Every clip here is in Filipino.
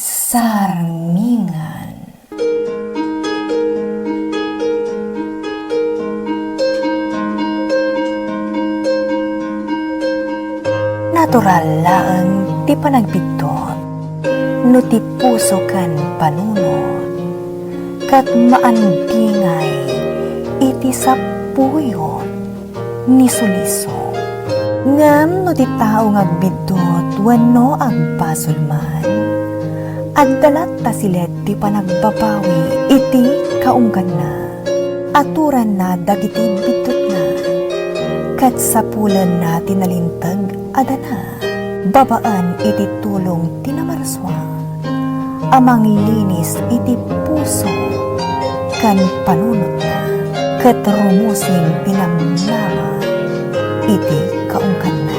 Pagsarmingan. Natural laeng ti panagbitot, no ti puso kan panunod, kat maandingay iti sapuyot ni suliso. Ngam no ti tao ngagbidot wano agbasulman, agdalat ta silet ti panagbabawi iti kaunggan na, aturan na dagiti bidot na, kat sapulan na tinalintag adana, babaan iti tulong tinamarswa, amang linis iti puso kan panunot na, kat rumusing pinamnama iti kaungkan na.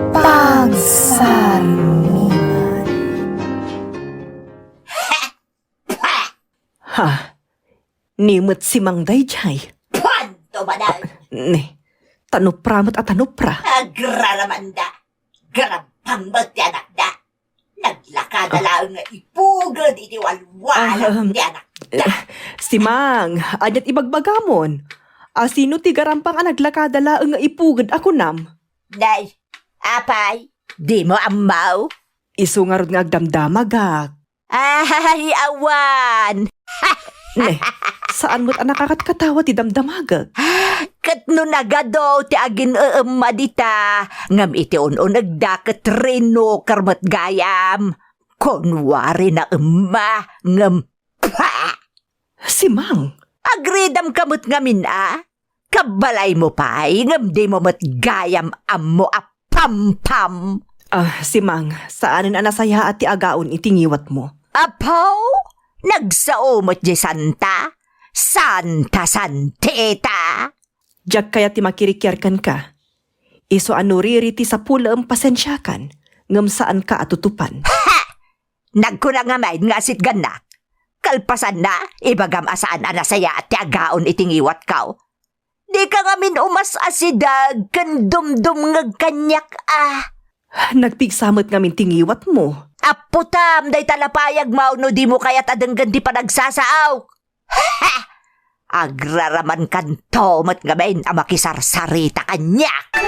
Pagsarmingan. Ha? Nimot si Mang Dayjay. Panto manal, Ne, tanupramot at tanupra. agraramanda, garapang magtianak da. Naglakada lang nga ipugod iti walwalang ti anak da. Si Mang, anyat ibagbagamon. Sino ti garampang ang naglakada laeng nga ipugad ako nam? Day, apay, di mo amaw? Isu nga rod nga agdamdamagak. Ay, awan! Ne, saan mo't ang nakakatkatawa ti damdamagak? Kat no nagado ti agin madita, ngam iti uno nagdaket reno karmat gayam. Kunwari na ngam pa! Si Mang, Agridam kamot ngamin kabalay mo pa'y ngam di mo matgayam ammo pam-pam. si Mang, saanin ang nasaya at ti agaon itingiwat mo? Apaw, nagsaumot di santa, santa santeta. Diyak kaya ti makirikyarkan ka. Iso anuriri ti sa pula ang pasensyakan, ngam saan ka atutupan. Nagkunangamain nga sit ganak. Kalpasan na, ibagam asaan anasaya at tiagaon itingiwat kao. Di ka ngamin umas asidag, kan dumdum ngagkanyak Nagpigsamot ngamin tingiwat mo. Aputam, day talapayag mao no di mo kaya tadanggan di pa nagsasaaw. Ha! Agraraman kanto mat ngamin amakisarsarita kanyak.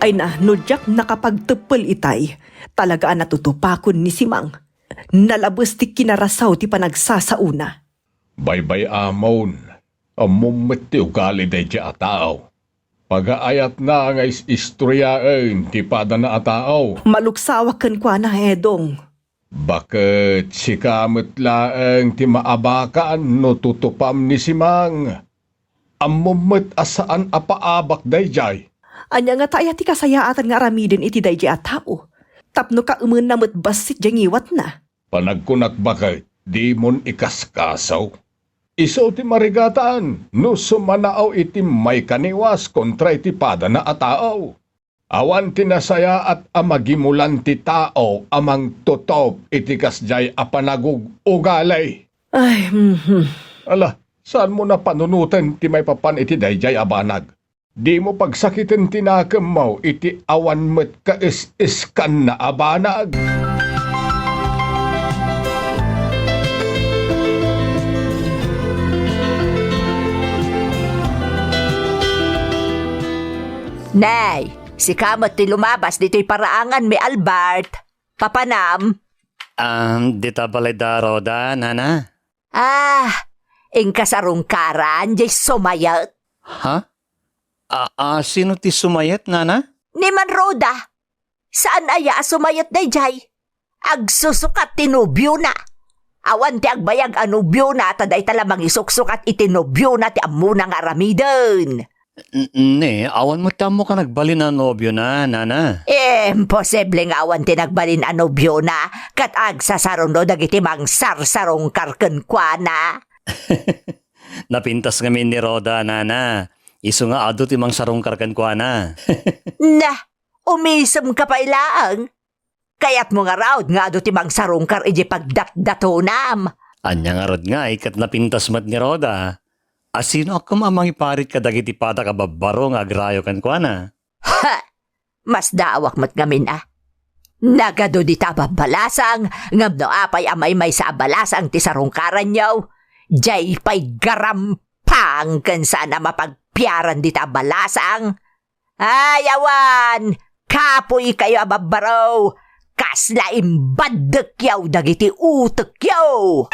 Ay na, nudyak nakapagtepel itay. Talagaan natutupakon ni si Mang. Nalabos ti kinarasaw ti panagsasauna. Baybay amon, amumit ti ugali day di atao. Pagaayat na nga istoryaen ti pada na atao. Maluksawakan kwa na hedong. Bakit si kamot laeng ti maabakan no tutupam ni si Mang? Amumit asaan apaabak day jay. Anya nga tayo ti kasayaatan nga aramidin iti dayjay at tao. Tapno ka umun na basit jangiwat na. Panagkunat bakit di mon ikaskasaw? Iso ti marigataan no sumanaaw iti may kaniwas kontra iti pada na atao. Awan tinasaya at amagimulan ti tao amang tutop iti kasjay a panagug ugalay. Ay, Ala, saan mo na panunutan ti may papan iti dayjay abanag? Di mo pagsakitin tinakam mo iti awan met ka-is-iskan na abanag. Nay, si kamot ti lumabas dito'y paraangan may Albert. Papanam. Dita balay da roda, nana? Ingkasarungkaran, jay sumayat. Ha? Sino ti sumayat, nana? Ni man Roda. Saan aya sumayat na jay? Agsusukat tinubyo na. Awan ti agbayag anubyo na, taday talamang isuksukat itinubyo na ti amuna nga aramidon. Ne, awan mo tamo ka nagbalin na nobyo na, nana. Imposible nga awan ti nagbalin anubyo na, kat agsasarong no dagiti mang sarsarong karken kwa na. Napintas kami ni Roda, nana. Isu nga ado ti mang sarong karkan kwa na. Na, umisem ka pa ilaang. Kaya't mo nga raod nga ado ti mang sarong kar iji pagdat-datunam. Anya nga rod nga, ikat napintas mat ni Roda. Asino ako mamangiparit ka dagiti pada ka babaro nga agrayo kan kwa na? Ha! Mas daawak mat ngamin Nagado di ta babalasang, ngam no apay amay may sa abalasang ti sarungkaran yaw. Jay pa'y garampang kan sana mapagpiaran di ta balasang. Ayawan! Kapoy kayo ababaraw! Kasla imbadek yaw dagiti utek yaw!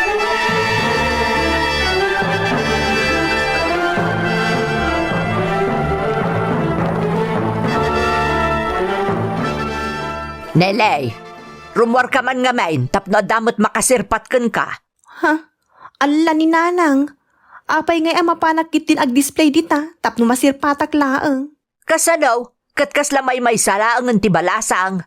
Nelay, rumor ka man nga main, tapno damot makasirpat kan ka. Ha? Alla ni nanang. Apay ngay mapanakit din ag-display dita, tapno masirpatak laeng. Kasadaw, katkas lamay may salaangan ti balasang.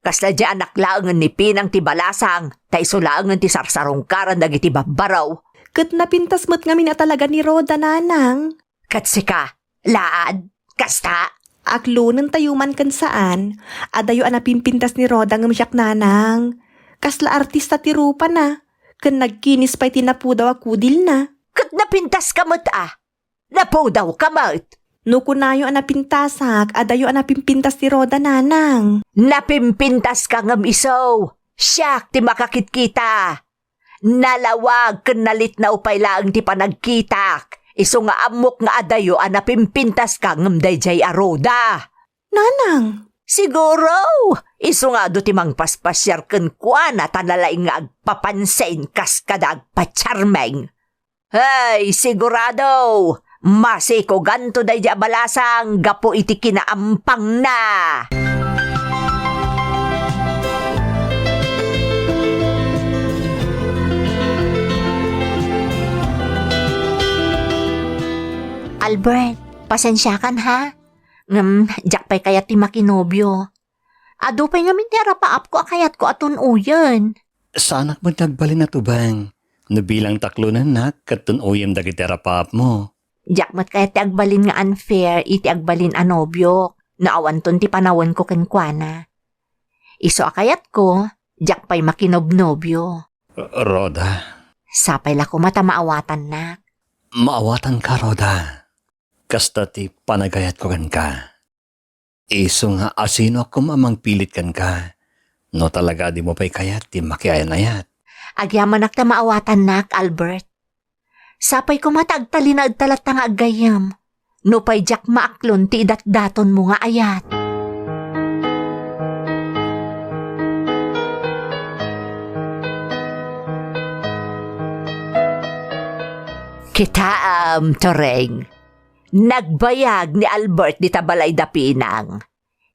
Kasla di anak laangan ni Pinang ti balasang, ta iso laangan ti sarsarungkaran dagiti babbaraw. Kat napintas mo't ngamin na talaga ni Roda nanang. Katsika, laad, kasta. Aklunan tayo man kan saan, adayo anapimpintas ni Roda ng siyak nanang. Kasla artista ti rupa na, kan nagkinis pa'y tinapu daw akudil na. Kat napintas ka mo't Napo daw ka mo't. No kunayo anapintasak, adayo anapimpintas ni Roda nanang. Napimpintas ka ngam isaw. Siyak ti makakitkita. Nalawag kan nalit na upay laang ti panagkitak. Iso nga amok nga adayo napimpintas ka ngam dayjay aroda. Nanang, Siguro, iso nga do ti mang paspasyar ken kwa na tanalaing nga agpapansin kas kada agpacharmeng. Hey, sigurado, masiko ganto dayjay balasang gapo iti kinaampang na. Albert, pasensya kan ha? Jak pa'y kayat ti makinobyo. Ado pa'y nga minera paap ko akayat ko aton uyan. Sanak mo nagbalin na tubang. Nabilang taklunan na katun uyem dagiti rapap mo. Jak mat kayat ti agbalin nga unfair iti agbalin anobyo. Naawan ton ti panawon ko kenkwana. Iso akayat ko, jak pa'y makinobnobyo. Roda, Sapay la ko mata maawatan na. maawatan ka, Roda. Kasta ti panagayat ko kan ka. Iso nga asino ako mamang pilit kan ka. No talaga di mo pa'y kayat ti makiayan-ayat. Agyaman ak ta maawatan nak, Albert. Sapay ko matagtalinag talat nga agayam. No pa'y jak maaklon ti idat-daton mo nga ayat. Kitaam, Toreng. Nagbayag ni Albert di tabalay da Pinang.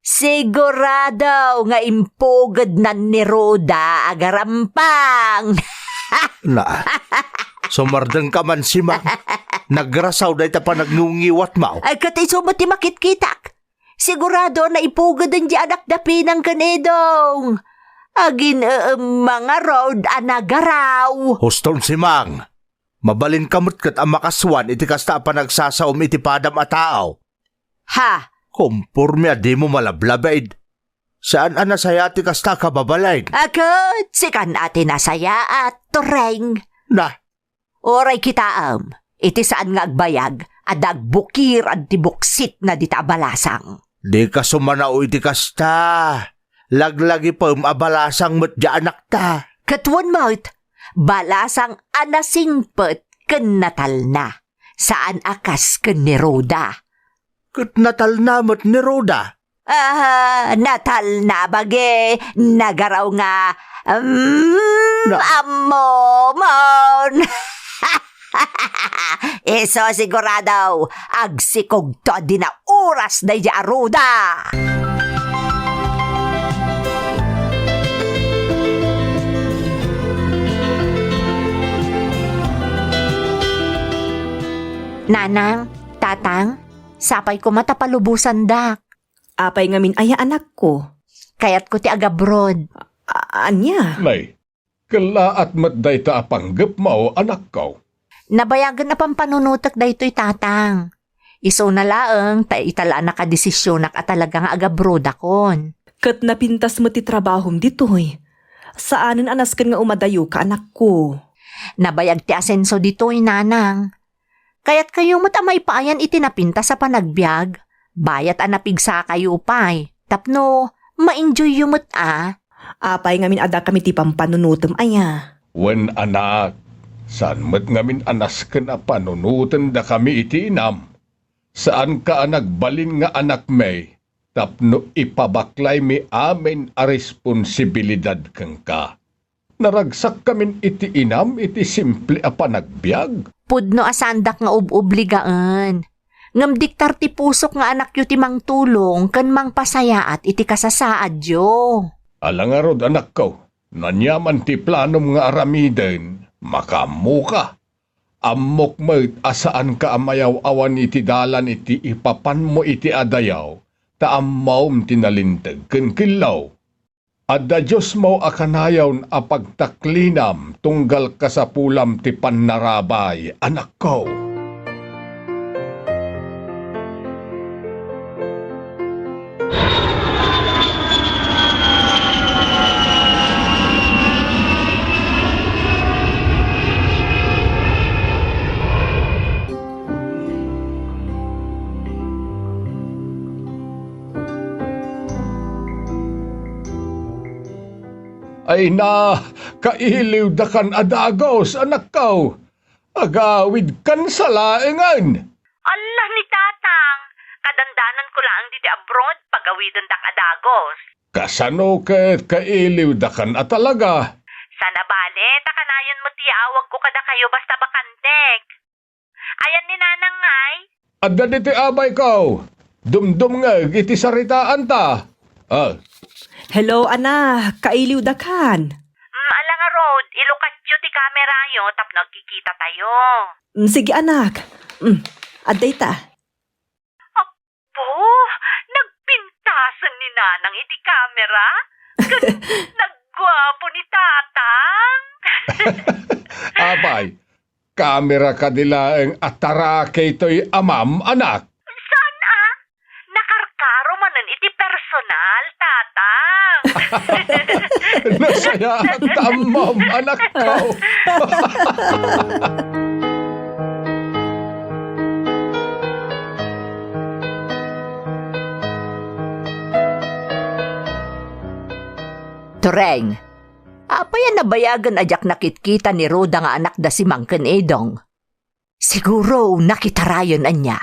Sigurado nga impugad na ni Roda agarampang. Na, sumardeng ka man si Mang. Nagrasaw dahi ta pa nagnungiwat mo. Ay katiso mo ti makitkitak. Sigurado na ipugad ang di anak da Pinang kanedong. Agin mga road anagaraw. Huston si Mang. Mabalin kamot kat ang makaswan iti kasta pa nagsasaom iti padam a tao. Ha? Kumpurmi di mo malablabaid. Saan anasaya ti kasta kababalag? Akot, sikan ati nasaya at Toreng. Na, Oray kitaam, iti saan nga agbayag, adag bukir at tibuksit na dita balasang. di ka sumanao iti kasta. Laglagi pa abalasang mo't di anak ta. Katwan mo't, balasang anasingpet ken natal na. Saan akas ken ni Roda? Kat natal na mo't ni Roda. Natal na bage, nagaraw nga, Na- amomon. Iso sigurado, agsikog to di na oras na iya Roda. Nanang, tatang, sapay ko matapalubusan dak. Apay ngamin aya anak ko. Kaya't ko ti agabroad. Anya? Nay, kala at matday ta apanggap mo anak ko. Nabayagan na pampanunutak da ito'y tatang. Iso na laeng, ta itala nakadesisyonak at talagang agabroad akon. Kat napintas mo ti trabahom ditoy. Saanin anaskan nga umadayo ka anak ko. Nabayag ti asenso dito'y nanang. Kaya't kayo matamay paayan itinapinta sa panagbiag. Bayat anapigsa kayo pa'y. Tapno, ma-enjoy yumot Apay ngamin ada kami ti pampanunutom aya. Wen anak, saan mo't ngamin anas ka na panunutan da kami iti inam? Saan ka nagbalin nga anak may? Tapno ipabaklay mi amin a responsibilidad kang ka. Naragsak kamin iti inam iti simple a panagbiag. Pudno asandak nga ubobligaan. Ngam diktar ti pusok nga anak yu ti mang tulong kan mang pasayaat iti kasasaad yo. Alangarod anak ko, nanyaman ti planom nga aramiden, makamuka. Amok mo asaan ka amayaw awan iti dalan iti ipapan mo iti adayaw, taammaom tinalintag ken kilaw. Adda Diyos mo akanayaw a pagtaklinam tunggal kasapulam ti pannarabay, anak ko. Ay na, kailiw da kan adagos, anak ko. Agawid kan sa laengan. Allah ni tatang, kadandanan ko lang diti abroad pagawidan dak adagos. Kasano ket kailiw da kan atalaga. Sana bale, takanayon mo ti awag ko kada kayo basta bakantek. Ayan ni nanang ngay. Adda diti abay ko. Dumdum nga iti saritaan ta. Hello anak, kailiw da kan. Ala nga road, ilukat yu ti kamera yo tap nagkikita tayo. Sige anak. Aday ta. Apo, nagpintasan ni nanang iti kamera? Nagwapo ni tatang. Abay, kamera ka nila ang atarake ito'y amam, anak. Saan nakarkaro manan iti personal, tatang. Nasaya at amam, anak ko. Tureng, apayan nabayagan ajak nakitkita ni Roda nga anak da si Mangken Edong. Siguro nakitarayon anya.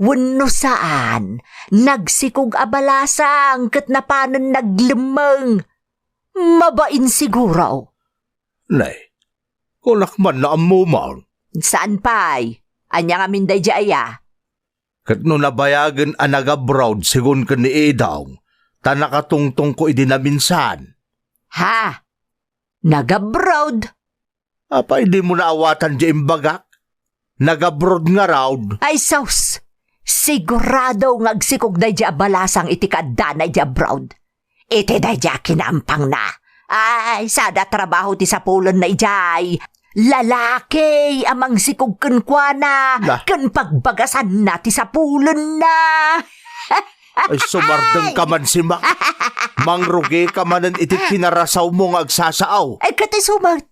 Wenno saan, nagsikog abalasang ket napanan naglemeng. Mabain siguro. Nay, kulak man na amumang. Saan pa'y? Anya nga minday jaya. Kat no nabayagan a nag-abroad sigun ka ni Edong, ta nakatungtong ko idinaminsan. Ha? Nag-abroad? Apa hindi mo naawatan di imbagak? Nag-abroad nga raud. Ay saus, sigurado ngagsikog day di abalasang iti kadanay di abroad. Iti day di kinampang na. Ay, sada trabaho ti sapulon na ijay. Lalaki amang sikog kenkwana, ken pagbagasan na ti sapulon na. Ay sumardeng ka man si Mac. Mangrugi ka manan iti kinarasaw mo nga agsasaaw. Ay kati sumat.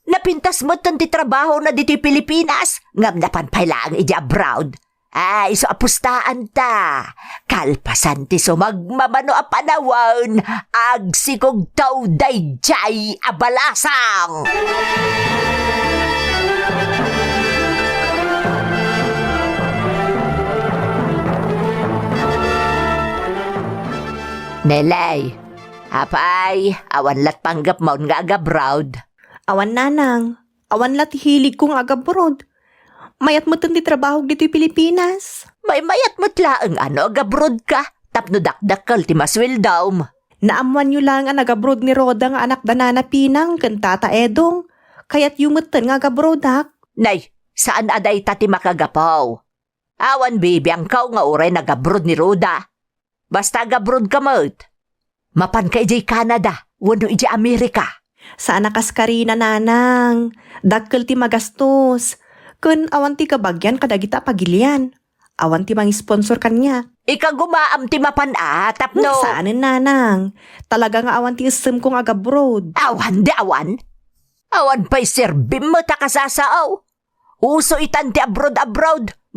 Napintas mo ti trabaho na diti Pilipinas. Ngam napanpailaang iti abroad. Ay, so apustaan ta. Kalpasan ti sumagmamano a panawan. Agsikog taw dayjay abalasang. Nelay, apay, awan lat panggap maun nga agabroad. Awan nanang, awan lat hilig kong agabrod. Mayat mo ti trabaho dito Pilipinas. May mayat mo't laang agabroad ka. Tapno dakdakal ti maswildawm. Naamuan nyo lang ang agabrod ni Roda nga anak danana Pinang kan Tata Edong. Kaya't yumutan nga agabrodak. Nay, saan aday tati makagapaw? Awan bibiyang kaw nga uray nagabrod ni Roda. Basta agabrod ka mo't. Mapan ka ijay Canada, wano ijay Amerika. Sana kaskarina nanang. Dakkel ti magastos. Kun awan ti kabagyan kadagita pagilian. Awan ti mang-sponsor kanya. Ika gumaam ti mapan tapno. Saanin nanang? Talaga nga awan ti isem kong agabroad. Awan di awan. Awan pa'y serbim mo ta kasasaaw. Uso itan ti abroad,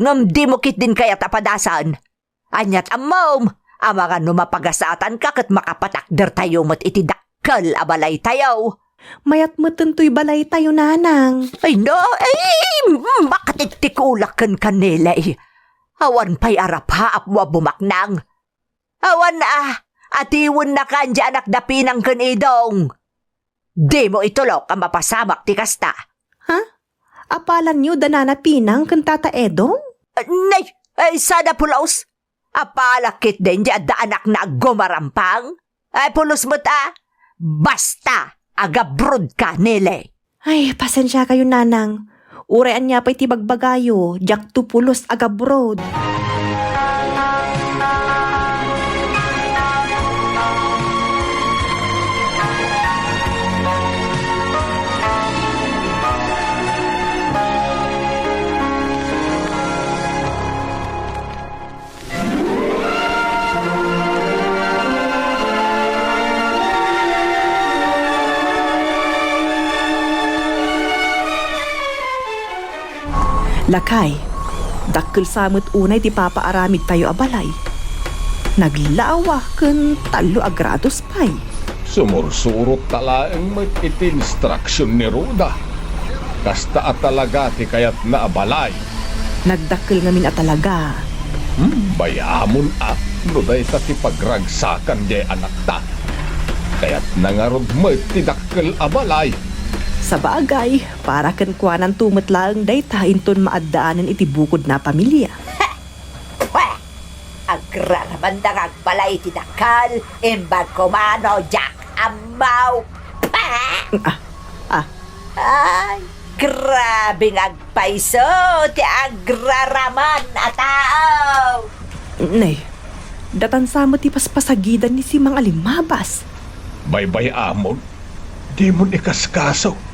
ngam di mo kit din kaya tapadasan. Anyat amom, mga numapagasatan ka kat makapatakder tayo mat iti dakkel abalay tayo. Mayat mo tuntoy balay tayo, nanang. Ay no, bakit itikulakan kanila eh. Awan pa'y arap haap mo bumaknang. Awan atiwan na kanja anak dapinang kanidong. Di mo itulok ang mapasamak ti kasta. Ha? Apalan niyo danana pinang kan Tata Edong? Ay, sana pulaos. Apalakit din di adda anak na gumarampang. Ay, pulos mo't basta, agabrod ka nile. Ay, pasensya kayo, nanang. Urean niya pa'y tibagbagayo, jak tupulos agabrod. Lakay, dakkel samot unay ti papaaramid tayo abalay. Naglawa ken talo agrados pay. Sumursurot talaang may iti instruction ni Ruda. Kasta at talaga ti kayat na abalay. Nagdakkel ngamin at talaga. Bayamon no day ta ti pagragsakan di anak ta. Kaya't nangarod mo ti dakkel abalay. Sa bagay, para ken kuanan tumetlaeng dayta inton maaddaanan iti bukod na pamilya. Agrarabandang agbalay ti dakal, imbag kumano, jak amaw. Ay, grabing agpaiso ti agraraman na tao. Nay, datansa mo ti paspasagidan ni si Mang Alimabas. Baybay amon, di mo ikaskaso.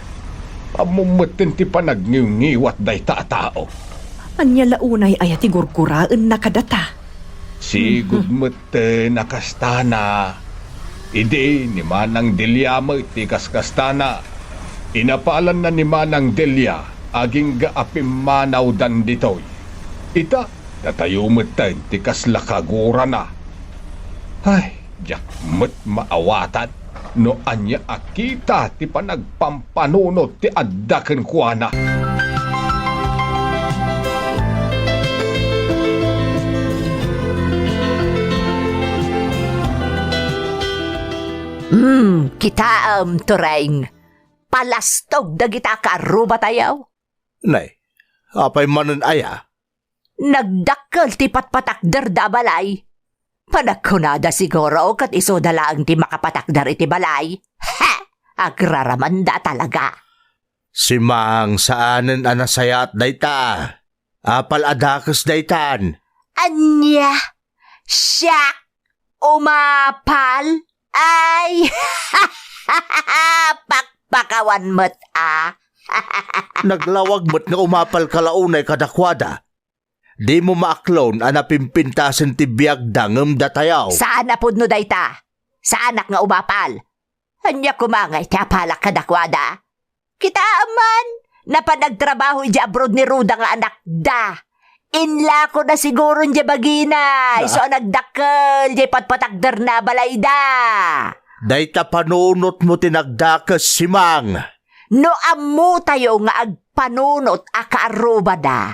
Amumutin ti panagniw-ngiwat day tao. Anya launay ay ati gurguraan na kadata. Sigud mo't nakastana. Idi ni Manang Delia mo iti kaskastana. Inapalan na ni Manang Delia aging gaapim manaw dan ditoy. Ita, natayo mo't ti kaslakagura na. Ay, jak mo't maawatan. No anya akita ti panagpampanunot ti addaken kuana. Kita tureng. Palastog dagita karuba tayo. Nay, apay manan aya? Nagdakkel ti patpatakder da balay. Panagkunada siguro kat iso dalaang ti makapatakder iti balay. Ha! Agraramanda talaga. Si Mang saanen anasayat dayta. Apal adakas daytan. Anya? Siyak? Umapal? Ay! Pakpakawan mo't Naglawag mo't nga umapal kalaunay kadakwada. Di mo maaklon anapimpintasen ti biyagda ngem datayaw. Saan na pud no dayta? Sa anak nga umapal? Anya kumangay ti apalak kadakwada? Kita aman, napanagtrabaho iti abroad ni Ruda nga anak da. Inla ko na siguro di bagina. Iso nagdakkel, di patpatakder na balay da. Dayta panunot mo tinagdakas si Mang. No amu tayo nga agpanunot akaaruba da.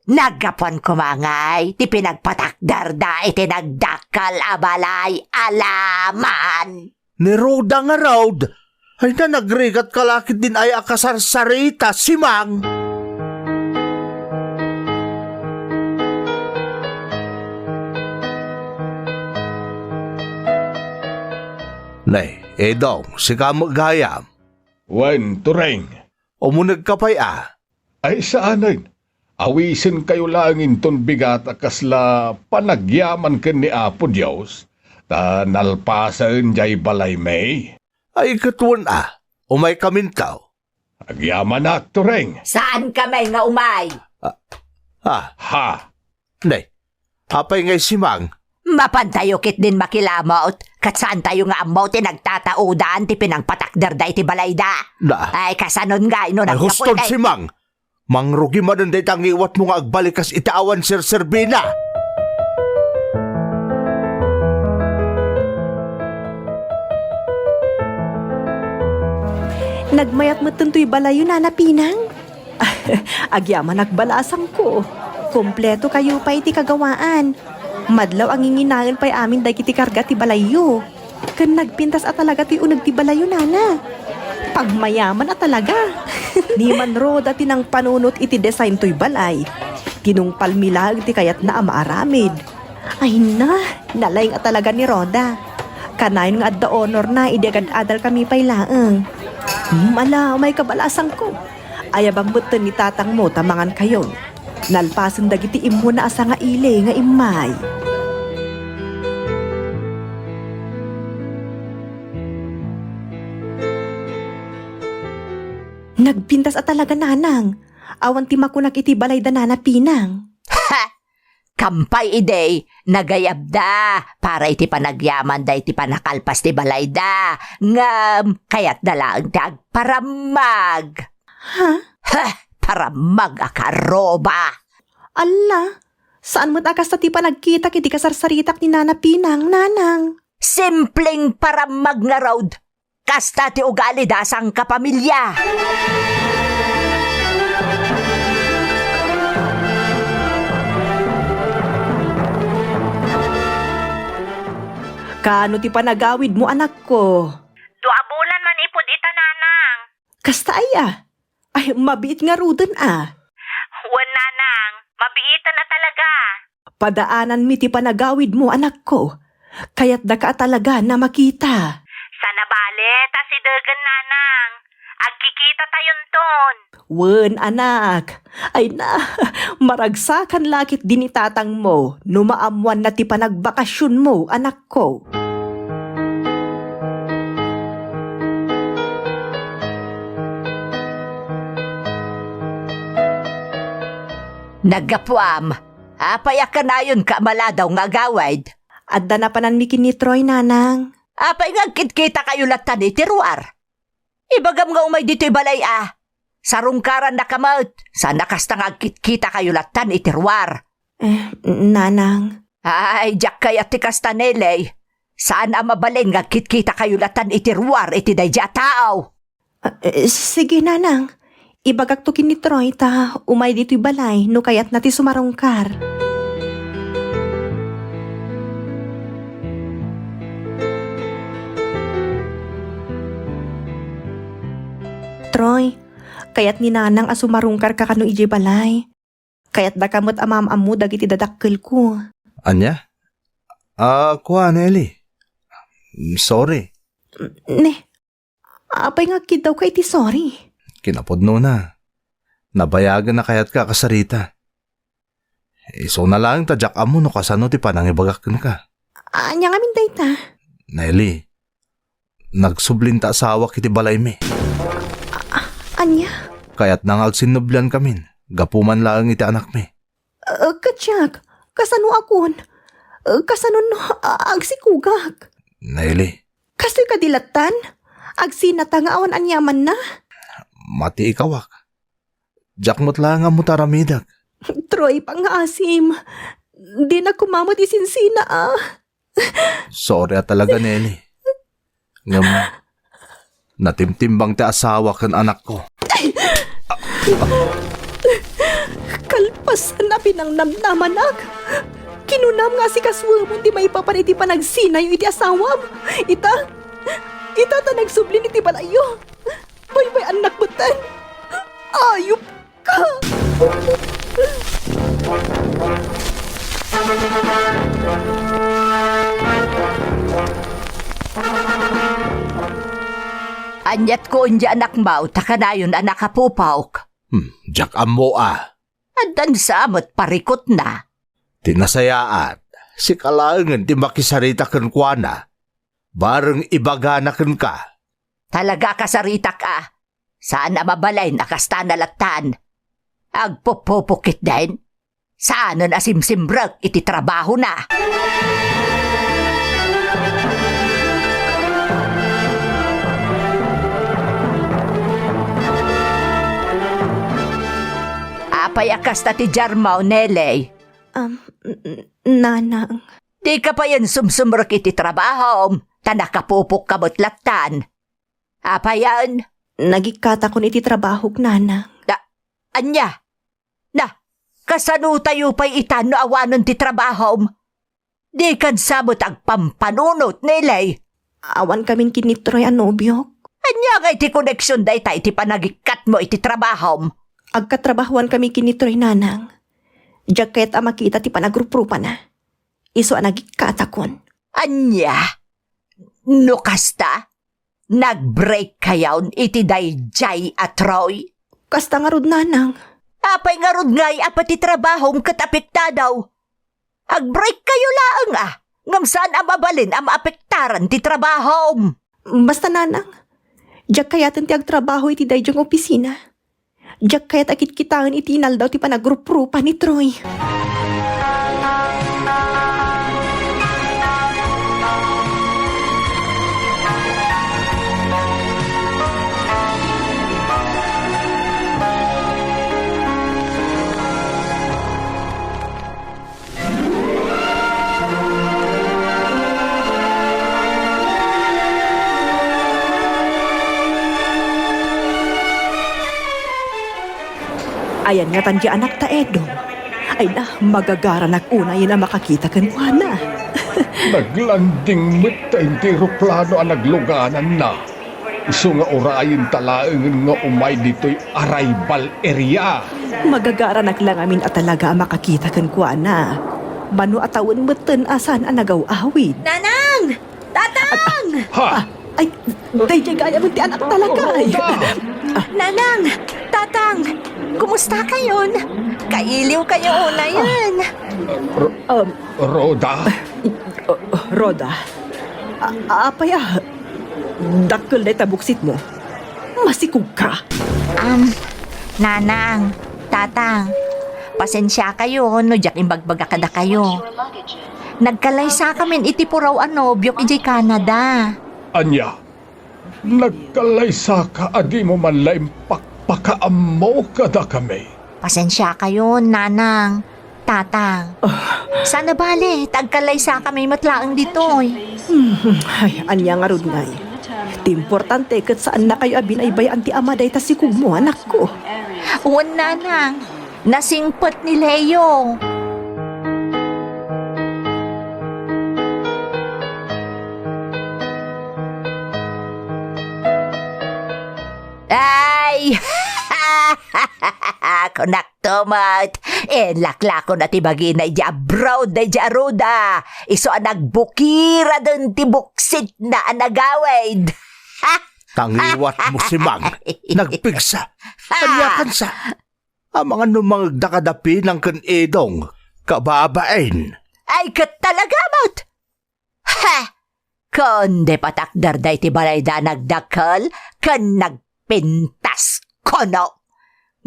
Nagapan kumangay, ti pinagpatakder da iti nagdakkal abalay alaman. Ni Roda nga raud, ay na nagrigat kalakit din ay akasarsarita si Mang. Nay, Edong, si kamagayam. Wen tureng. Umunag ka pa'y Ay saanin? Awisin kayo langin ton bigat akasla panagyaman ken ni Apo Dios. Ta nalpasan jay balay may. Ay katuan umay kamin ka. Agyaman na tureng. Saan kamay nga umay? Ha? Nay, apay ngay si Mang. Mapantayo kit din makilamot. Kat saan tayo nga amaw ti nagtataudaan ti pinangpatakder da iti balay da. Na, Ay kasanon nga ino ay huston si Mang. Mangrugi man day tangiwat mo nga agbalik kas itaawan Sir Serbina. Nagmayat mo tuntoy balayo na napinang. Agyaman nagbalasang ko. Kompleto kayo pa iti kagawaan. Madlaw ang inginagan pa'y amin day kiti karga ti balayo. Kan nagpintas at talaga ti unag ti balayo nana. Pagmayaman at talaga. Ni man roda tinang panunot iti design to'y balay. Tinungpal milag ti kayat na amaaramid. Ay na, nalayng at talaga ni Roda. Kanayon nga at the honor na idagad-adal kami pa'y laeng. Mala, may kabalasang ko. Ayabang buton ni tatang mo tamangan kayo. Nalpasan dagiti imo na asa nga ile nga imay. Nagpintas at talaga nanang. Awan ti makunak iti balay da nana pinang. Ha! Kampay ide, nagayab da, para iti panagyaman da iti panakalpas ti balay da. Ngam, kayat dalang dag paramag. Ha? Ha! Paramag akaroba. Ala, saan mo't akas na ti panagkita kiti kasarsaritak ni nana pinang, nanang? Simpleng paramag nga road. Kasta ti ugali da sang kapamilya. Kaano ti panagawid mo anak ko? 2 bulan man ipod ita nanang. Kasta ay mabiit nga ruden Wan nanang, mabiitan na talaga. Padaanan mi ti panagawid mo anak ko. Kaya't da ka talaga na makita. Sana bale, ta si Dagan nanang. Agkikita tayon ton. Wen anak, ay na, maragsakan lakit din itatang mo, numaamuan na ti panagbakasyon mo anak ko. Nagapwam, apay akanayon ka maladaw nga gawad. Adda na panan mi kini Troy nanang. Apay nga kita kayo latan iti ruar. Ibagam nga umay dito'y balay Sarungkaran na kamot, sana kasta nga kita kayo latan iti ruar. Nanang. Ay, jak kaya ti kasta nelay. Saan mabalin nga kita kayo latan iti ruar iti dayja tao. Sige nanang. Ibagak to kini Troy ta umay dito'y balay no kayat nati sumarungkar. Troy, kayat ni nanang asumarungkar ka kano ije balay. Kayat da kamot amam-amu dagiti dadakkel ko. Anya? Kuha, Nelly. Sorry. Ne, apay nga kid daw ka iti sorry. Kinapodno na. Nabayagan na kayat ka kasarita. So na lang tadyak amo no kasano ti panangibagakan ka. Anya nga minday ta. Nelly, nagsublinta asawa kiti balay mi. Anya? Kaya't nangag sinublan kamin. Gapuman lang iti anak mi. Katyak, kasano akon? Kasano no agsikugak? Nelly, Kastoy kadilatan? Agsinata nga awan anyaman na? mati ikawak. Diyak mo't lang ang mutaramidag. Troy, pangasim. Di na kumamot isinsina Sorry talaga, Nelly. Ngam, natimtimbang ti asawa kan anak ko. Kalpasan na pinangnamnaman Kinunam nga si kaswamon di may papaniti pa nagsinay iti asawam. Ita ta nagsublin iti palayo. Bay anak batan. Ayup ka. Anyat ko unya anak mau, takanayon anak kapupawk. Diyak amo Adan samot parikot na. Tinasayaan, si kalangan ti makisarita kan kuana. Bareng ibaganakan ka. Talaga kasarita ka. Saan mabalay nakasta na latan. Agpupupukit din. Saan na simsimbrag iti trabaho na. Apay akas ta ti Jarmaw, Neley. Nanang, Di ka pa yan sumsumrok iti trabaho, tanakapupok kabutlatan. Apayan, nagikata ko iti trabaho, nanang. anya. Na, kasano tayo pa'y itan no awanon ti trabaho? Di kan sabot ang pampanunot, Neley. Awan kamin kinitroy anobyok. Anya nga iti koneksyon day tayo iti panagikat mo iti trabaho. Agkatrabahuan kami kinitroy, nanang. Diyak kaya't makita ti panagruprupa na. Iso nagikatakon. Anya, no kasta, nag-break kayaw iti dayjay at Roy. Kasta nga rod, nanang. Apay nga rod ngay apati trabaho katapikta daw. Ag-break kayo laang ngam saan ang mabalin ang maapektaran ti trabaho. Basta, nanang. Diyak kaya't ti agtrabaho iti dayjang opisina. Diyak kaya't akit kitangan iti inaldaw ti panagruprupa ni Troy. Ayan nga tandya anak ta Edong. Ay na, magagara unay na makakita kan na. Naglanding mit ti roplano ang nagluganan na. Iso nga orayin talaang nga umay dito'y arrival area. Magagara lang amin at talaga makakita kan na. Mano atawin meten asan ang nagaw-awid. Nanang! Tatang! Ha? Ay, dayjay gaya mo ti anak talaga. Ay. Nanang! Tatang! Kumusta kayon? Kailiw kayo una yan. Roda? Roda, apaya, dakkel na tabuksit mo. Masikog ka. Nanang, tatang, pasensya kayo, no jak imbagbaga kada kayo. Nagkalaysa kami iti puraw byok iti Canada. Anya, nagkalaysa ka adi mo man laing pakpakaamaw kada kami. Pasensya kayo, nanang, tatang. Sana bale, tagkalaysa kami matlaang ditoy. Ay, anya nga rod ngay. Ti importante kat saan na kayo abinaybay anti amaday ta sikog mo, anak ko. Uwan, nanang, nasingpot ni Leo. Ay! Konaktomat! Lakla ko na ti bagina di abroad na di aruda. Iso ang nagbukira dun ti buksit na anagawid. Tangiwat mo si Mang, nagpigsa, anyakan sa. Ang mga numang dakadapi ng kan Edong, kababain. Ay, talaga mo't! Ha! Konde patakdar day ti balay da nagdakal, kan nagpintas kono.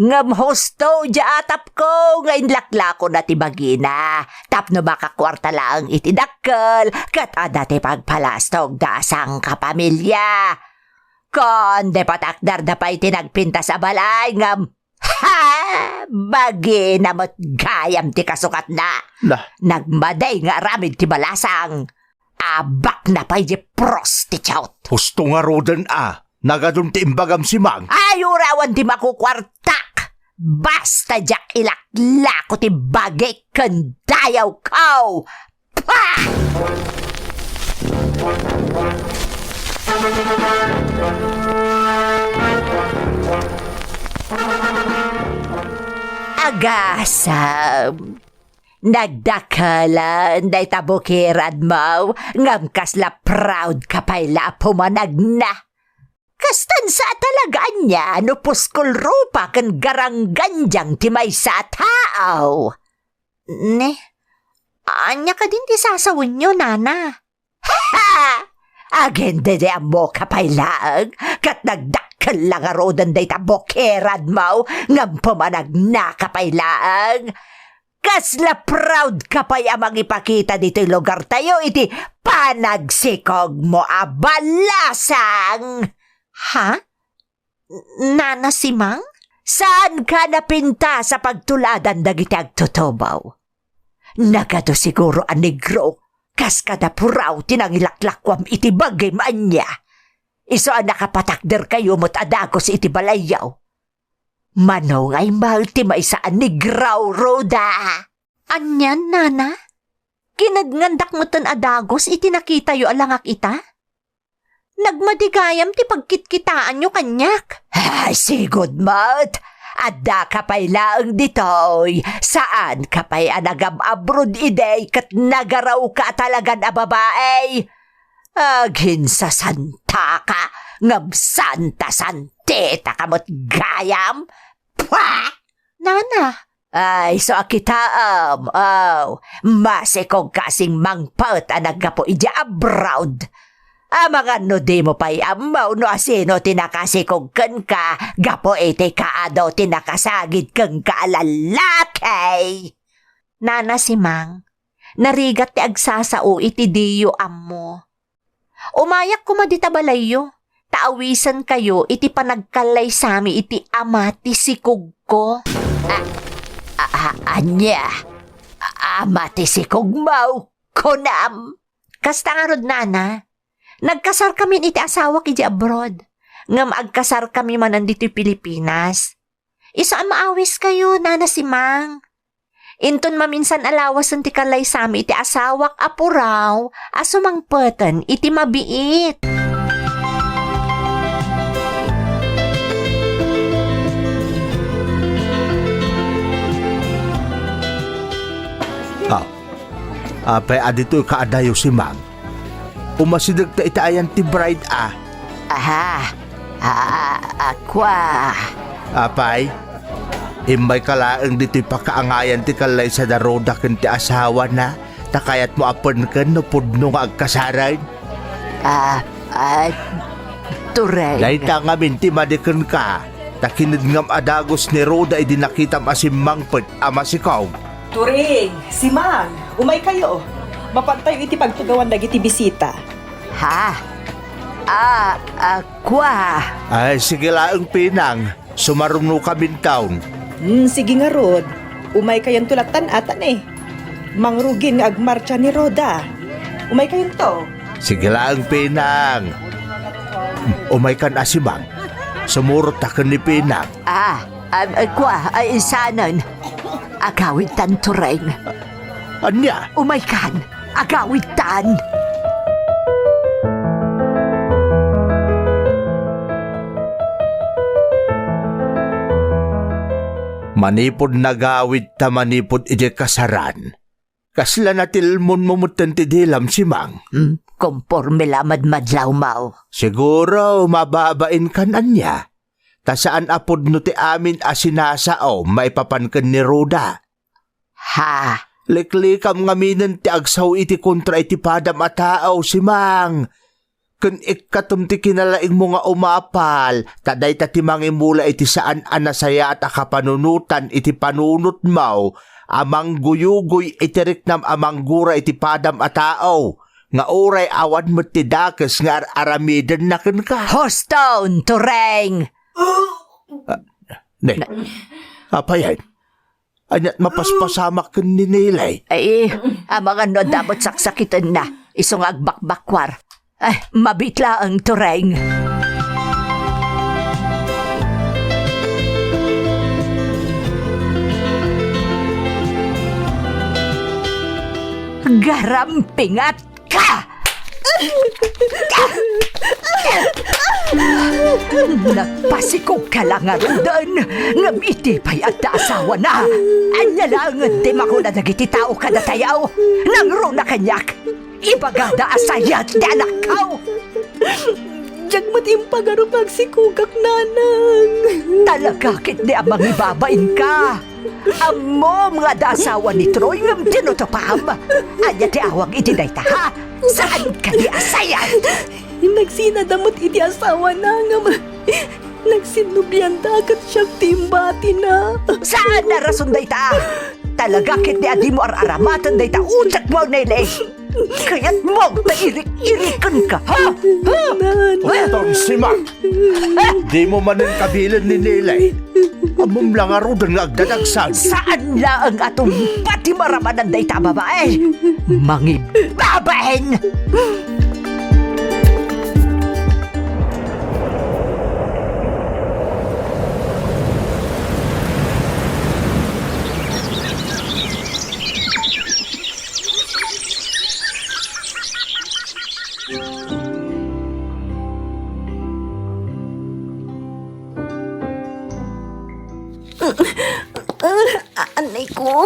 Ngam husto dya atap ko, ngayon lakla ko na ti bagina. Tapno baka kwarta lang itidakal, kat dati pagpalastog dasang kapamilya. Konde patakdar da pa'y tinagpintas sa balay, ngam ha! Bagina mo't gayam ti kasukat na. Nagmaday nga ramid ti balasang. Abak na pa'y di prostitute. Husto nga rodan nagadun ti imbagam si Mang. Ayurawan ti makukwartak. Basta jak ilakla ko ti bagay kandayaw kaw. Pa! Agasam. Nagdakalan day tabukirad mo, ngam kasla proud kapayla pumanag na. Kastan sa talaga niya, no puskol rupa kan garangganjang ti may sa tao. Ne, anya ka din ti sasawin nyo, nana. Ha! Agende de amo kapaylaag, kat nagdakal lang arodan day tabukirad mo, ngam pumanag na kapaylaag. Kasla proud ka pa amang ipakita dito'y lugar tayo, iti panagsikog mo abalasang. Ha? Nana si Mang? Saan ka napinta sa pagtuladan dagiti agtutubaw? Nagado siguro ang negro, kas kada puraw tinangilaklakwam iti bagay maanya. Iso ang nakapatakder kayo mo't adagos iti balayaw. Manong ay mahal ti maisaan negraw, Roda. Anyan, nana? Kinadngandak mo tan adagos iti nakita yu alangak ita? Nagmadigayam ti pagkitkitaan nyo kanyak. Ay, sigod mat. Adda ka pa'y laang ditoy. Saan ka pa'y anagam-abroad iday kat nagaraw ka talagan a babae? Agin sa santa ka, ngam santa-santeta kamot gayam? Pwa! Nana, Ay, so akitaam, masikog kasing mangpaut ang naggapo ija abroad. Mga no di mo pa'y amaw no asino tinakasikog ken ka, gapo ite kaado tinakasagid ken ka lalaki. nana si Mang. Narigat ti agsasao iti diyo ammo. Umayak kumadita balayo. Taawisan kayo iti panagkalay sami iti amati sikog ko. Anya, amati si kugmaw, konam. Kasta nga rod, nana. Nagkasar kami iti asawa kiji abroad. Ngam agkasar kami manan dito Pilipinas. Isaan maawis kayo, nana si Mang. Inton maminsan alawasan ti kalay sami iti asawak apuraw, asumang peten iti mabiit. Apay adito kaadayo si Mang. Umasidag ta itaayan ti bride Akwa. Apay, imay kalaang dito'y pakaangayan ti kalay sa daroda ken ti asawa na, takayat mo apon ken no pudno nga agkasaran. Turay. Laita nga minti madiken ka, takinid ngam adagos ni Roda ay dinakitam asimang pet ama sikaw. Turing, si Mang, umay kayo. Mapantay iti pagtugawan dagiti bisita. Akwa. Ay, sige laang pinang, sumarumno kami taon. Sige nga Rod, umay kayong tulatan atan eh. Mangrugin nga agmarcha ni Roda. Umay kayong to. Sige laang pinang. Umay kan asimang, sumurot takan ni pinang. Akwa, ay isanan. Agawid tan tureng. Anya? Umaykan, agawid tan. Manipod nagawid ta manipod iti kasaran. Kasla natilmon mumutan ti dilam si Mang. Komporme lamad madlaw mau. Siguro mababain kan anya. Ta saan apod no ti amin asinasao maipapanken ni Roda. Liklikam ngaminan ti agsaw iti kontra iti padam a tao si Mang. Ken ikatum ti kinalaing mo nga umapal, taday ta ti mangimula iti saan anasaya at akapanunutan iti panunot mau, amang guyugoy iti riknam amang gura iti padam a tao. Nga oray awan mo ti dakes nga aramiden na ken ka. Hoston, tureng! Ne, apayan. Anyat mapaspasamak ken ni Nilay. Ay, mga no dapat saksakitan na. Isong agbakbakwar. Ay, mabitla ang tureng. Garampingat ka! Nagpasikog ka lang nga rin doon. Ngamiti pa'y at asawa na. Anya lang di makuna nagiti tao ka na tayaw. Nangro na kanyak. Ibagada asayat di anak kao. Diyak matimpagaro magsikugak nanang. Talaga kit di amang ibabain ka. Amo mga dasawa ni Troy ngam tinutupam. Anya ti awang iti dayta ha. Saan ka di asayat? Nagsinadamot iti asawa na nga nagsinubyan dagat siyang timbati na. Saan na rason dayta? Talaga kit di adi mo araramatan dayta utak mo nilay. Kaya't mo, tairik-irikan ka, ha? Doktor Simang, di mo manin kabilan ni Nilay. Amom lang arudan nga agdadagsan. Saan lang atong pati maramanan day ta babae? Mangibabain! Anay ko,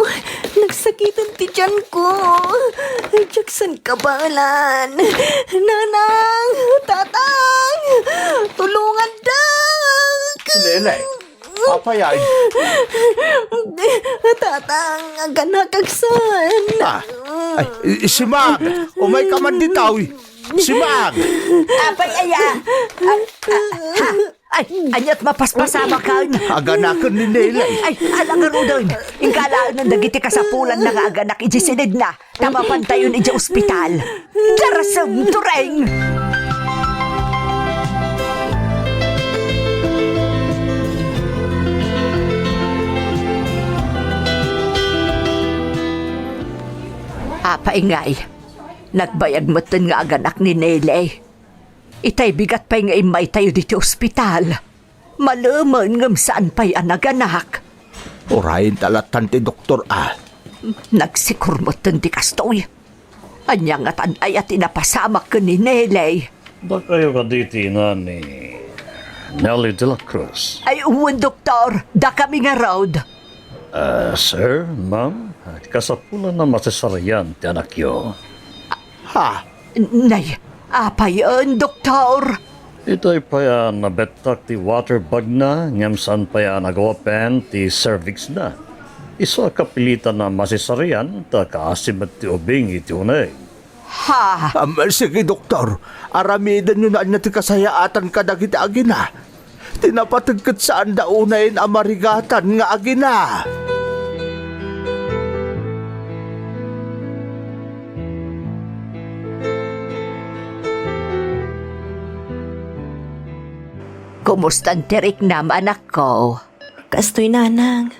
nagsakitan ti tiyan ko. Jackson kabalan. Nanang, tatang, tulungan dang. Nilay, papayay. Tatang, ang ganakagsan. Ay, si Mag, umay ka man ditaw. Si Mag! Apay aya! Ay, anyat mapaspasama ka. Aganakan ni Nilay. Ay, alang arudon. Ingkalaan ng dagiti kasapulan na nga aganak ijisinid na. Tamapantayon iji ospital. Darasang tureng! Apay nga'y. Nagbayag mo nga aganak ni Nele. Itay bigat pa'y nga imay tayo dito ospital. Malaman ngam saan pa'y anaganak. Orayin talatan ti doktor Nagsikurmutan ti kastoy. Anya nga tanay at inapasamak ka ni Nele. Da kayo ka diti na ni Nelly de la Cruz. Ay uwan doktor, da kami nga road. Sir, ma'am, kasapulan na masasarayan ti anak yo. Ha? Nay, apay doktor. Ito'y pa yan nabetak ti water bag na, ngam saan pa yan nagawapen ti cervix na. Isa kapilitan na masisarian, ta kaasim at ti ubing iti unay. Ha? Sige doktor, aramidan nyo na anya ti kasayaatan kadagiti agina. Tinapatagkat saan daunayin amarigatan nga agina. Kumustan tirik nam anak ko? Kastoy nanang.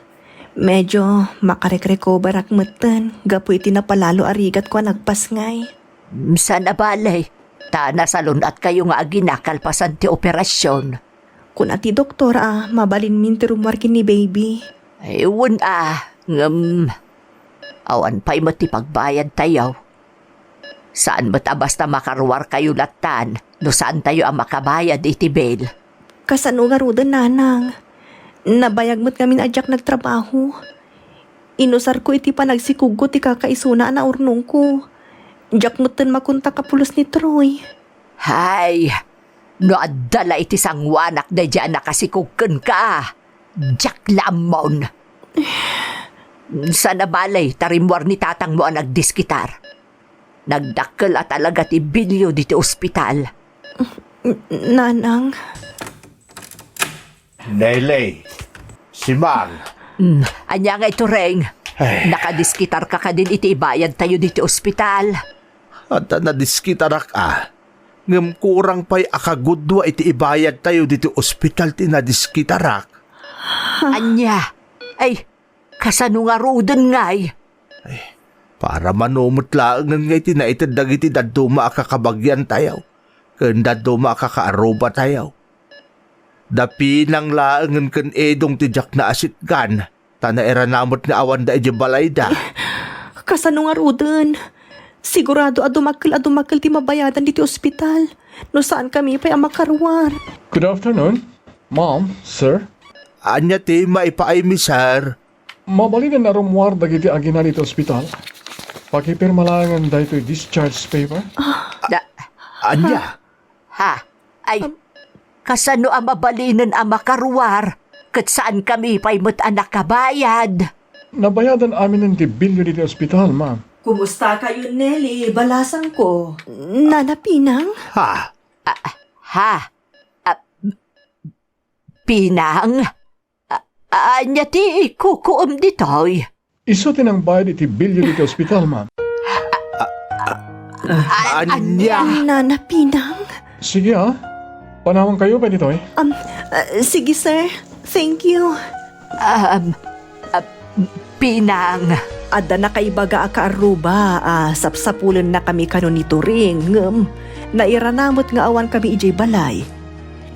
Medyo makarek-recover ak matan. Gapu iti napalalo arigat ko nagpasngay. Sana balay. Tana salon at kayo nga aginakalpasan ti operasyon. Kung ati doktor mabalin min ti rumwarkin ni baby. Ewan ngam. Awan pa'y mati pagbayad tayo. Saan ba't basta makarwar kayo latan? No saan tayo ang makabayad iti bail? Kasano nga rudan nanang. Nabayag mo't kami adyak nagtrabaho. Inusar ko iti panagsikuggo ti kakaisuna na urnong ko. Adyak mo't tan makunta kapulos ni Troy. Hay, no adala iti sangwanak na dyan nakasikugkan ka. Jack Lamon. Sa nabalay, tarimwar ni tatang mo ang nagdiskitar. Nagdakkel at talaga ti bilyo dito ospital. Nanang. Nilay, si Mag. Anya nga ito, Reng. Nakadiskitar ka din iti ibayad tayo dito ospital. At nadiskitarak ngam kurang pa'y akagudwa iti ibayad tayo dito ospital ti nadiskitarak. Anya, ay, kasano nga rodan nga'y. Para manumot lang nga iti naitad iti daduma akakabagyan tayo. Kanda duma akakaaruba tayo. Dapi nang laangan kan edong tijak na asitgan. Tanaera namot nga awan da iti balayda. Kasano nga rudan. Sigurado adumakil ti mabayadan diti ospital. No saan kami pa'y makarwar. Good afternoon, ma'am, sir. Anya ti maipaay mi sir. Mabalinan na rumwar dagiti agina dito ospital. Pakipirmalangan da ito'y discharge paper. Anya? Ha, ay, kasano ang mabalinan ang makarwar? Kat saan kami pa'y mo't anak kabayad? Nabayadan amin ng tibilyo dito ospital, ma'am. Kumusta kayo, Nelly? Balasang ko. Nana Pinang? Ha? Pinang? Anya ti kukuom ditoy. Iso tinang bayad iti bilyo dito ospital, ma'am. Anya! Nana Pinang? Sige Panawang kayo pa dito Sige sir, thank you. Pinang, Ada na kay baga ka Aruba, sapsapulan na kami kanon nito ring. Nairanamot nga awan kami ijay balay.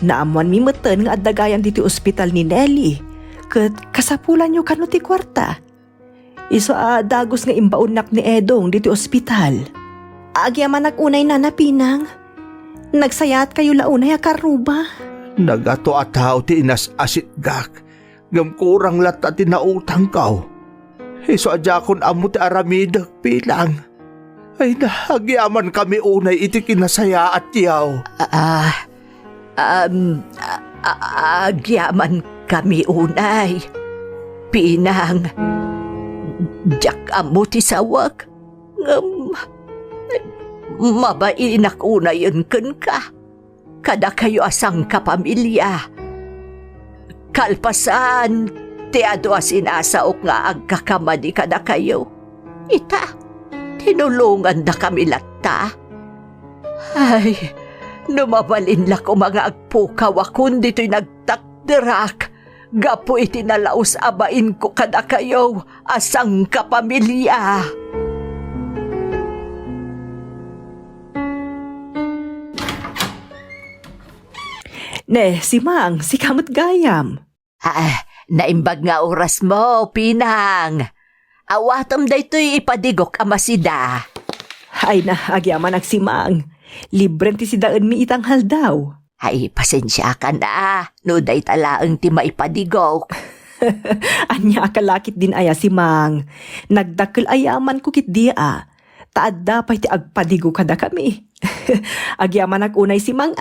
Naamuan mi meten nga adagayan dito ospital ni Nelly. Ket kasapulan nyo kano ti kwarta. Iso dagos nga imbaunak ni Edong dito ospital. Agyaman unay Nana Pinang. Nagsayat kayo launay Aruba. Nagato ataw ti inas asitgak. Ngam kurang lata ti nautang kao. Iso adya kon amo ti aramidak Pinang. Ay nahagyaman kami unay iti kinasaya at yaw. agyaman kami unay. Pinang, jak amo ti sawag. Mabainak unayon ken ka. Kada kayo asang kapamilya. Kalpasan, ti ado asinasaok nga agkakamadi kada kayo. Ita, tinulungan na kami latta. Ay, numabalin la ko mga agpukaw akon dito'y nagtakderak. Gapo itinalaos abain ko kada kayo asang kapamilya. Ne, si Mang, si Kamot Gayam. Naimbag nga oras mo, Pinang. Awatom da ito'y ipadigok amasida. Ay na, agyaman si Mang. Libreng ti si daan mi itanghal daw. Ay, pasensya ka na. No, day talaang ti maipadigok. Anya akalakit din aya si Mang. Nagdakkel ayaman ko kit dia. Taad dapay ti agpadigo kada kami. Agyaman unay si Mang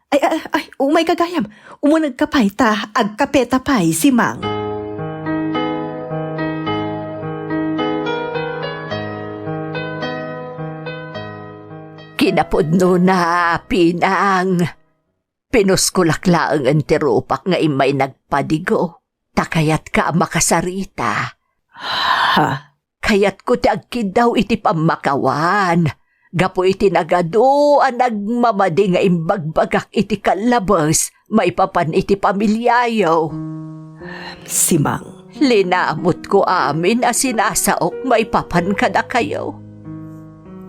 Ay, umay kagayam. Umunag kapay ta, agkapeta pay si Mang. Kinapudno na, Pinang. Pinuskulaklaang ang tirupak nga imay nagpadigo. Takayat ka makasarita. Ha? Kayat ko ti agkid daw iti pamakawan. Gapo iti nagado ang nagmamadi nga imbagbagak iti kalabas, may papan iti pamilyayo. Si Mang. Linamot ko amin as sinasaok may papan kada kayo.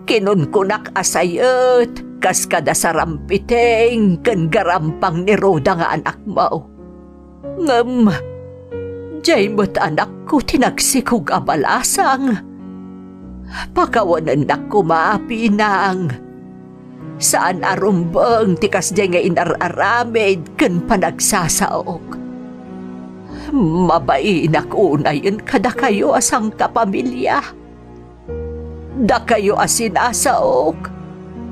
Kinunkunak asayot, kas kada sarampiteng, kan garampang ni Roda nga anak mo. Ngam, jay mo't anak ko tinagsikog abalasang. Pakawanan na kumapinang. Saan arumbang tikas di nga inararamid kan panagsasaok. Mabainak unayon kada kayo asang kapamilya. Da kayo asinasaok.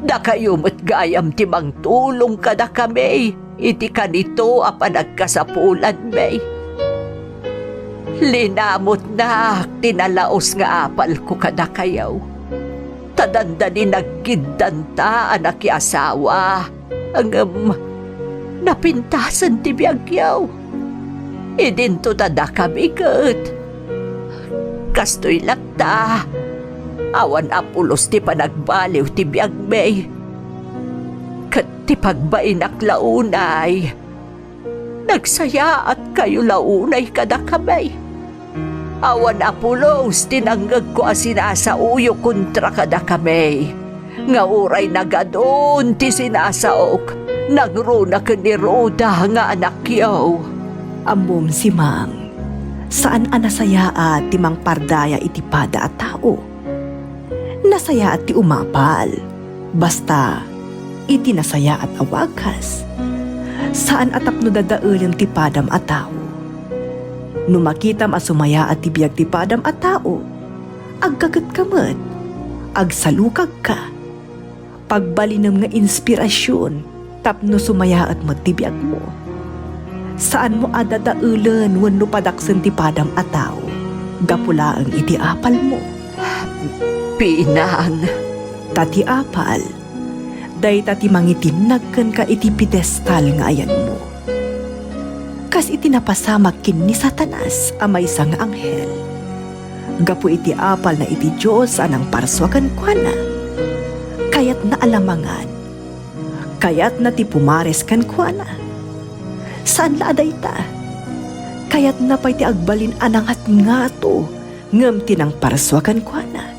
Da kayo matgayam timang tulong kada kami. Iti kanito a panagkasapulan may. Linamot na, tinalaos nga apal ko kada kayaw. Tadanda ni naggidanta anak ki asawa. Ang napintasan ti biyagyaw. Idinto tada kabigat. Kastoy lakta. Awan apulos ti panagbaliw ti biyagmay. Kat ti pagbainak launay. Nagsaya at kayo launay kada kamay. Awan apulos, tinanggag ko asinasauyo kontra kada kami. Nga uray nagadon ti sinasaok, nagruna ka ni Roda nga anak yaw. Amom si Mang. Saan anasaya at timang pardaya iti pada at tao? Nasaya at ti umapal. Basta, iti nasaya at awakas. Saan atap no dadaulim ti padam at tao? Numakitam asumaya at tibiyag ti padam at tao, agkagat kamat, agsalukag ka. Pagbalinam nga inspirasyon, tapno sumaya at matibiyag mo. Saan mo adadaulan wenno padaksen ti padam at tao, gapula ang iti apal mo. Pinang, Tati apal, day tati mangitinagkan ka iti pedestal nga ayan mo. Kas iti napasamak kin ni Satanas amay sang anghel. Gapu iti apal na iti Diyos anang parswakan kwa na. Kaya't naalamangan. Kaya't na ti pumares kan kuana. Saan laaday ta? Kaya't napay ti agbalin anangat nga to, ngam tinang paraswakan kuana.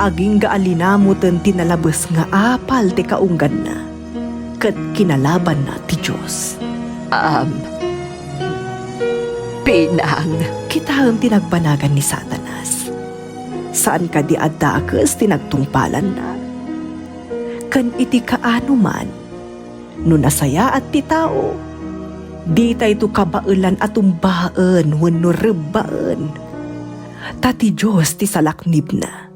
Aging gaalinamutan tinalabas nga apal ti kaunggan na, kat kinalaban na ti Diyos. Pinang. Kita ang tinagbanagan ni Satanas. Saan ka di adakes tinagtungpalan na? Kan iti kaano man, no nasaya at ti tao, di tayo kabailan at umbaan wenno rebaan. Tati Diyos ti salaknib na.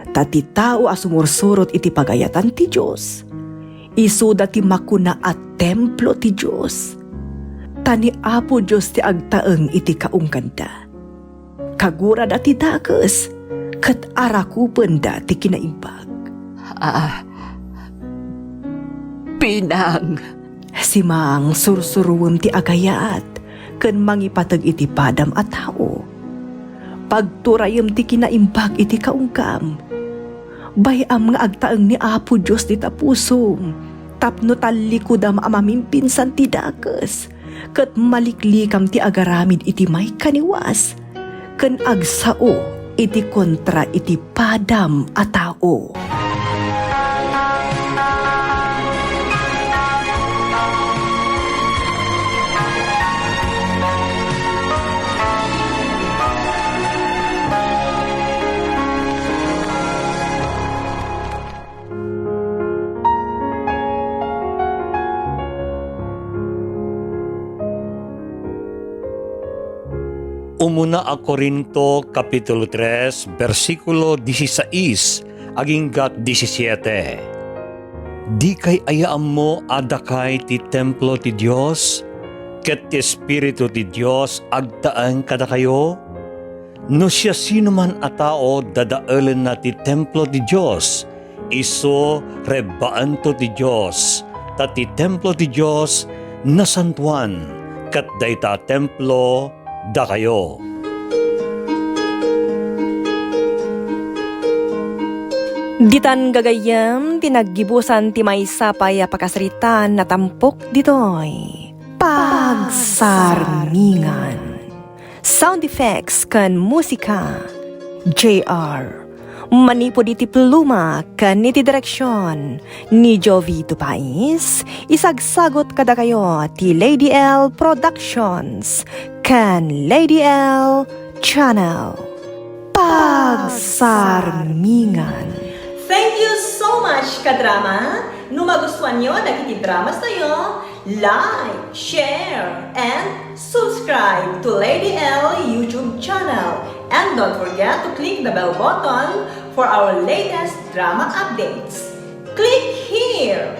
Tati tao asumursurot iti pagayatan ti Diyos. Isuda ti makuna at templo ti Diyos. Tani Apo Diyos ti agtaeng iti kaungkanda. Kagura da ti dakes, kat arakupen da ti kinaimbag. Pinang. Si Mang sursuruwem ti agayat, ken mangipatag iti padam at tao. Pagturayem ti kinaimbag iti kaungkam. Bayam nga agtaeng ni Apo Diyos ti tapusom, tapno talikudam amamimpinsan ti dakes, ket maliklikam ti agaramid iti may kaniwas, ken agsao iti kontra iti padam a tao. Umuna a Corinto Kapitulo 3, versikulo 16, aging gat 17. Di kay ayaam mo adakay ti templo ti Dios, ket ti Espiritu ti Dios agtaan kada kayo? No siya sino man a tao dadaelen na ti templo ti Dios, iso rebaanto ti Dios, ta ti templo ti Dios nasantuan, ket dayta templo da kayo. Ditan gagayam, tinaggibusan ti maysa paya pakasritan na tampok ditoy. Pagsarmingan. Sound effects kan musika. JR. Manipod iti pluma kan iti direksyon ni Jovito Pais. Isagsagot kada kayo ti Lady L Productions kan Lady L Channel. Pagsarmingan. Thank you so much, kadrama! No magustuhan nyo, nagiti dramas tayo, like, share, and subscribe to Lady L YouTube channel. And don't forget to click the bell button for our latest drama updates. Click here!